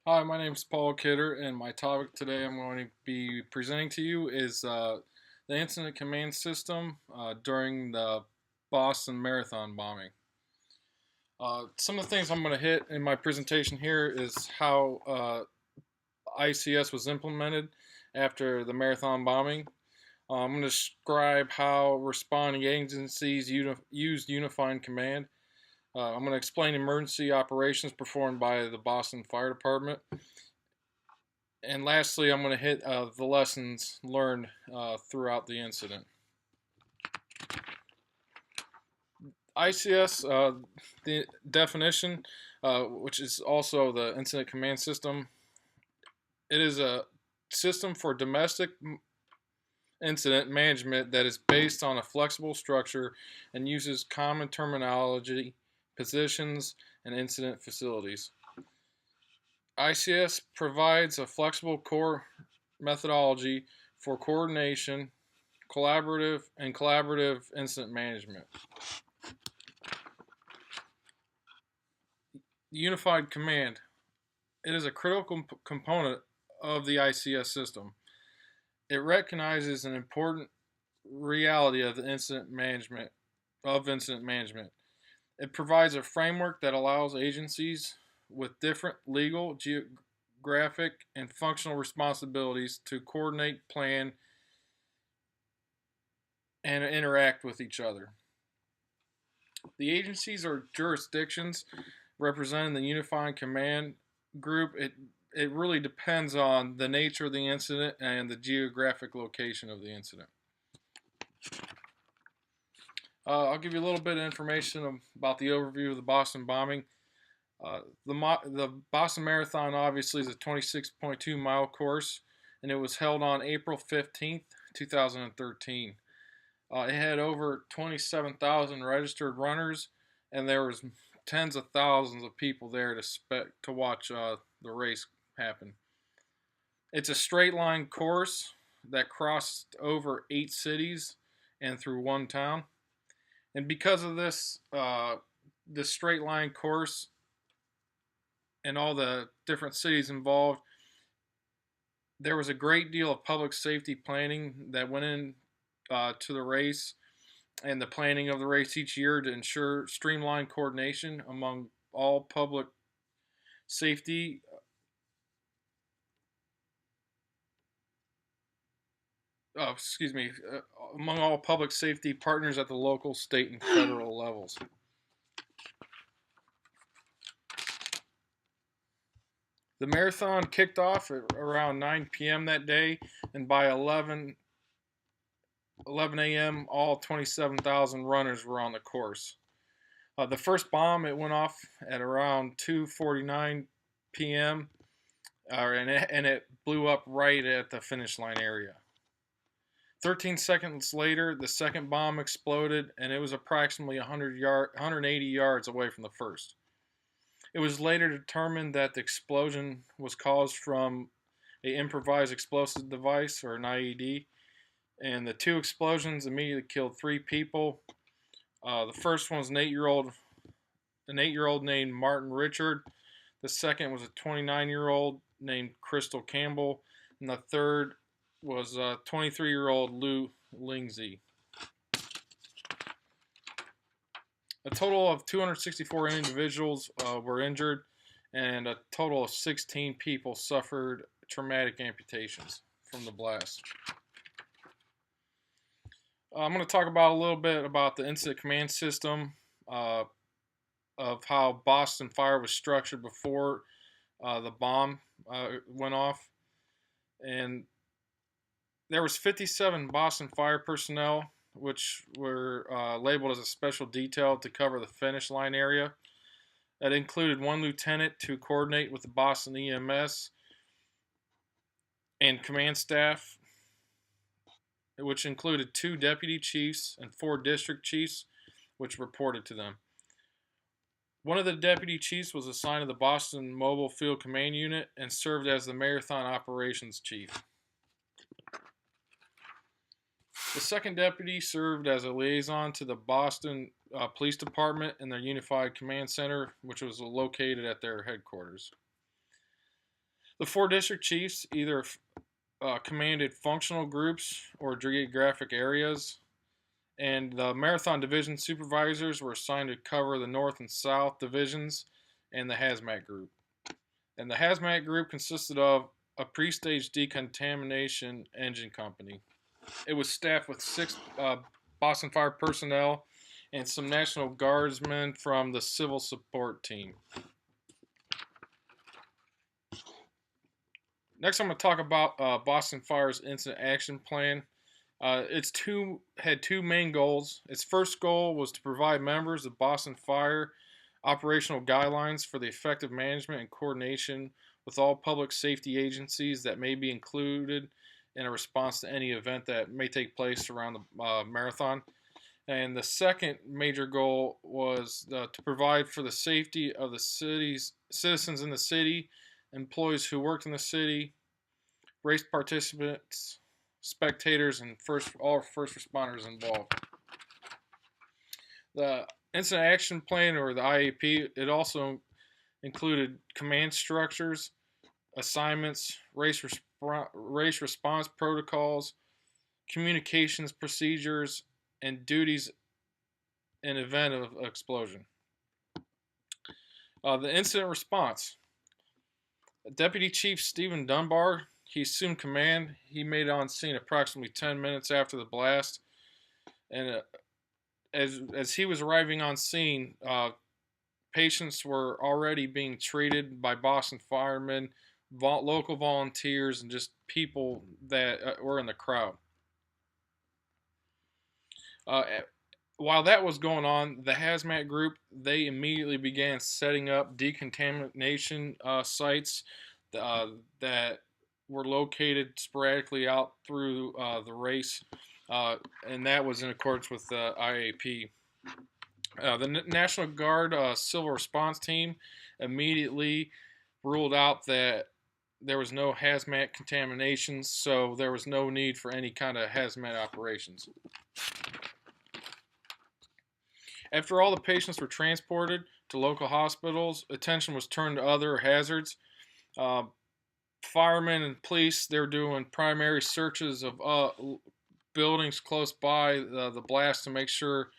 Hi, my name is Paul Kidder, and my topic today I'm going to be presenting to you is the incident command system during the Boston Marathon bombing. Some of the things I'm going to hit in my presentation here is how ICS was implemented after the marathon bombing. I'm going to describe how responding agencies used Unified Command. I'm going to explain emergency operations performed by the Boston Fire Department. And lastly, I'm going to hit the lessons learned throughout the incident. ICS, the definition, which is also the incident command system, it is a system for domestic incident management that is based on a flexible structure and uses common terminology, positions, and incident facilities. ICS provides a flexible core methodology for coordination, collaborative incident management. Unified Command. It is a critical component of the ICS system. It recognizes an important reality of the incident management. It provides a framework that allows agencies with different legal, geographic, and functional responsibilities to coordinate, plan, and interact with each other. The agencies or jurisdictions representing the Unified Command Group, it really depends on the nature of the incident and the geographic location of the incident. I'll give you a little bit of information about the overview of the Boston bombing. The Boston Marathon obviously is a 26.2-mile course, and it was held on April 15th, 2013. It had over 27,000 registered runners, and there was tens of thousands of people there to watch the race happen. It's a straight line course that crossed over 8 cities and through one town. And because of this straight line course and all the different cities involved, there was a great deal of public safety planning that went in to the race and the planning of the race each year to ensure streamlined coordination among all public safety excuse me, among all public safety partners at the local, state, and federal levels. The marathon kicked off at around 9 p.m. that day, and by 11 a.m., all 27,000 runners were on the course. The first bomb, it went off at around 2:49 p.m., and it blew up right at the finish line area. 13 seconds later, the second bomb exploded, and it was approximately 180 yards away from the first. It was later determined that the explosion was caused from an improvised explosive device, or an IED, and the two explosions immediately killed 3 people. The first one was an 8-year-old named Martin Richard. The second was a 29-year-old named Crystal Campbell, and the third was 23-year-old Lou Lindsay. A total of 264 individuals were injured, and a total of 16 people suffered traumatic amputations from the blast. I'm going to talk about a little bit about the incident command system, of how Boston Fire was structured before the bomb went off. And there was 57 Boston Fire personnel, which were labeled as a special detail to cover the finish line area. That included one lieutenant to coordinate with the Boston EMS and command staff, which included 2 deputy chiefs and 4 district chiefs, which reported to them. One of the deputy chiefs was assigned to the Boston Mobile Field Command Unit and served as the marathon operations chief. The second deputy served as a liaison to the Boston Police Department and their Unified Command Center, which was located at their headquarters. The four district chiefs either commanded functional groups or geographic areas, and the marathon division supervisors were assigned to cover the north and south divisions and the hazmat group. And the hazmat group consisted of a pre-stage decontamination engine company. It was staffed with 6 Boston Fire personnel and some National Guardsmen from the civil support team. Next, I'm going to talk about Boston Fire's incident action plan. Had two main goals. Its first goal was to provide members of Boston Fire operational guidelines for the effective management and coordination with all public safety agencies that may be included in a response to any event that may take place around the marathon. And the second major goal was to provide for the safety of the city's citizens in the city, employees who worked in the city, race participants, spectators, and all first responders involved. The Incident Action Plan, or the IAP, it also included command structures, assignments, race response protocols, communications procedures, and duties in event of explosion. The incident response. Deputy Chief Stephen Dunbar, he assumed command. He made it on scene approximately 10 minutes after the blast, and as he was arriving on scene, patients were already being treated by Boston firemen, local volunteers, and just people that were in the crowd. While that was going on, the hazmat group, they immediately began setting up decontamination sites that were located sporadically out through the race, and that was in accordance with the IAP. The National Guard Civil Response Team immediately ruled out that there was no hazmat contaminations, so there was no need for any kind of hazmat operations. After all the patients were transported to local hospitals, attention was turned to other hazards. Firemen and police, they were doing primary searches of buildings close by the blast to make sure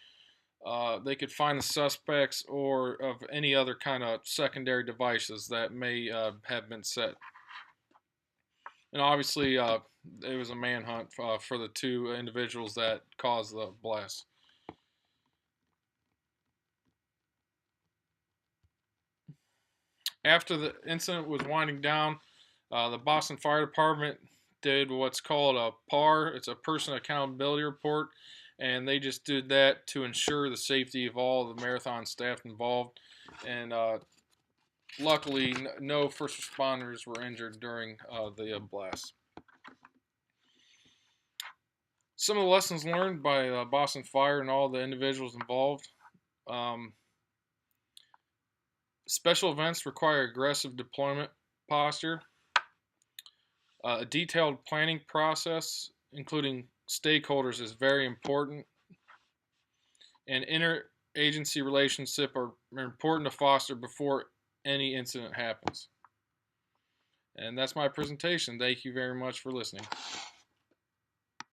they could find the suspects or of any other kind of secondary devices that may have been set. And obviously, it was a manhunt for the two individuals that caused the blast. After the incident was winding down, the Boston Fire Department did what's called a PAR. It's a Person Accountability Report, and they just did that to ensure the safety of all the marathon staff involved. And luckily, no first responders were injured during the blast. Some of the lessons learned by Boston Fire and all the individuals involved. Special events require aggressive deployment posture. A detailed planning process, including stakeholders, is very important. And interagency relationships are important to foster before any incident happens. And that's my presentation. Thank you very much for listening.